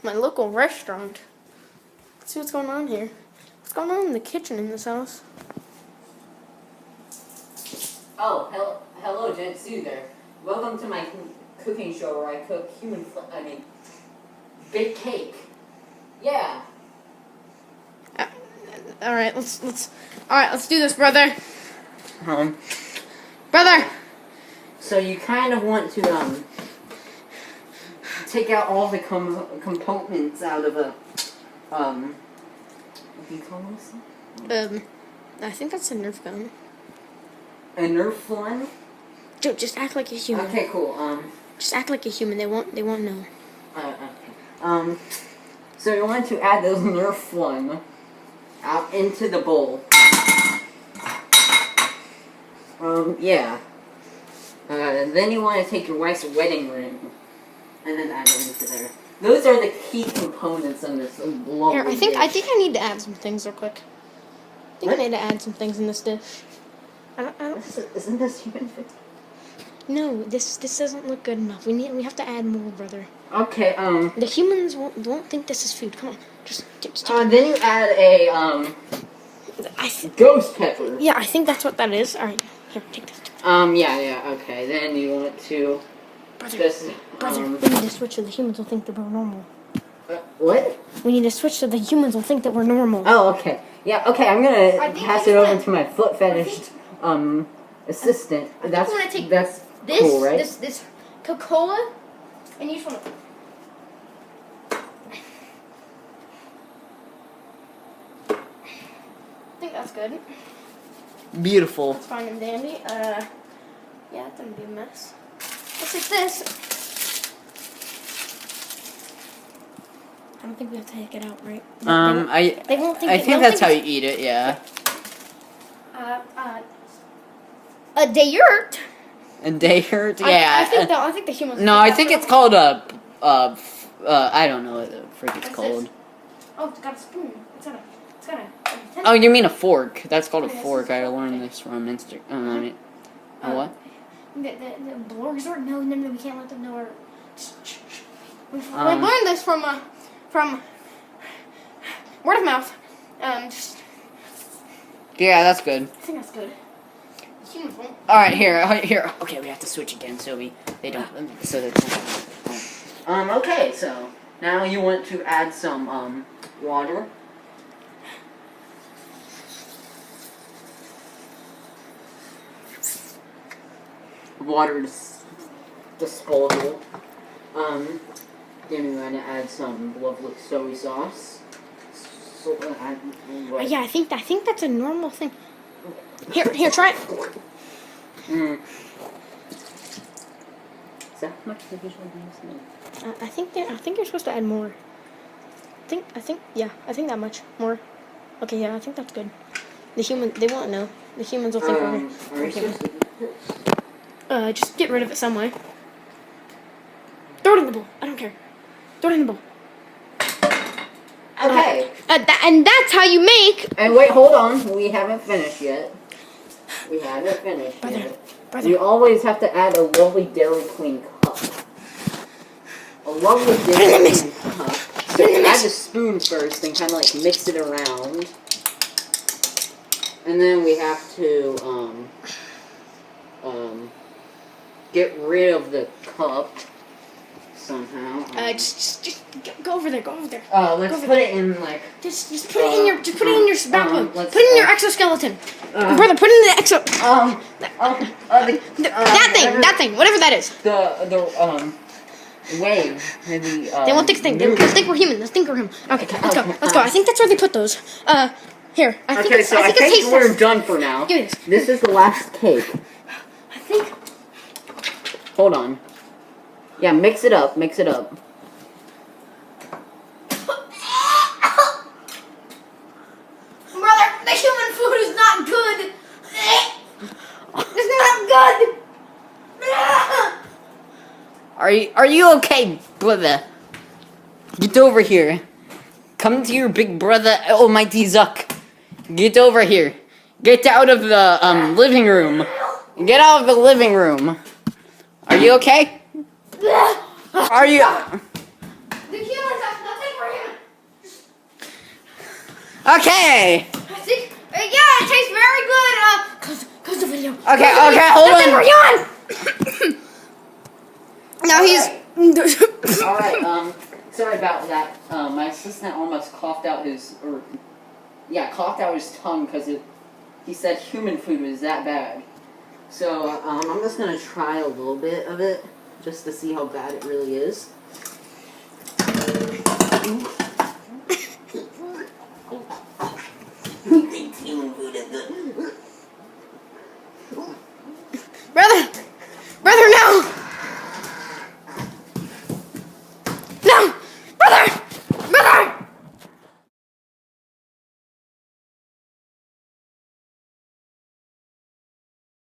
my local restaurant. Let's see what's going on here. What's going on in the kitchen in this house? Oh, hello, Zucc there. Welcome to my cooking show where I cook bake cake. Yeah. All right, let's do this, brother. Brother. So you kind of want to take out all the components out of a what do you call this? I think that's a Nerf gun. A Nerf gun? Joe, just act like a human. Okay, cool. Just act like a human. They won't know. Okay. So you want to add those Nerf one out into the bowl. Yeah. Then you want to take your wife's wedding ring and then add it into there. Those are the key components in this lovely Here, I think dish. I need to add some things real quick. I think I need to add some things in this dish. I don't. Isn't this human food? No, this doesn't look good enough. We have to add more, brother. Okay. The humans won't think this is food. Come on, just take Then you add a ghost pepper. Yeah, I think that's what that is. All right, here, take this. Yeah. Okay. Then you want to Brother, we need to switch so the humans will think that we're normal. What? We need to switch so the humans will think that we're normal. Oh, okay. Yeah, okay, I'm gonna pass it over to my foot fetish assistant. That's cool, right? This Coca-Cola, and you just want to. I think that's good. Beautiful. That's fine and dandy. Yeah, it's gonna be a mess. Let's take this. I don't think we have to take it out, right? They won't think I think that's how you eat it, yeah. A dessert. A dessert, yeah. I think the humans. No, I think it's called I don't know what the frick it's called. This? Oh, it's got a spoon. It's got a. Oh, you mean a fork? That's called a fork. I learned this from Instagram. What? The Blow Resort? No, we can't let them know. We learned this from word of mouth. Yeah, that's good. I think that's good. Humans won't. All right, here. Okay, we have to switch again so they don't. Okay, so now you want to add some water. Water disposal. Then we want to add some lovely soy sauce. Yeah, I think that's a normal thing. Here, try it. Is that much the visual I think you're supposed to add more. I think that much more. Okay, yeah, I think that's good. They won't know. The humans will think we're human. Just get rid of it some way. Throw it in the bowl. I don't care. Throw it in the bowl. Okay. And that's how you make. And wait, hold on. We haven't finished yet. Brother. You always have to add a lovely Dairy Queen cup. A lovely Dairy Queen cup. So you add the spoon first and kind of like mix it around. And then we have to get rid of the cup somehow. Just go over there. Let's put it in like. Just put it in your backbone. Put it in your exoskeleton, brother. Put it in the exo. That thing, whatever that is. The wave. Maybe. They won't think they'll think we're human. They'll think we're human. Okay, let's go. I think that's where they put those. Here. I think we're done for now. Give me this. This is the last cake. I think. Hold on. Yeah, mix it up. Brother, the human food is not good. It's not good. Are you okay, brother? Get over here. Come to your big brother, almighty Zucc. Get over here. Get out of the living room. Get out of the living room. Are you okay? Are you? The humans have Okay. I think, yeah, it tastes very good. Close the video. Okay, hold on. We're done. Now he's. Alright, sorry about that. My assistant almost coughed out his tongue because he said human food was that bad. So, I'm just gonna try a little bit of it just to see how bad it really is.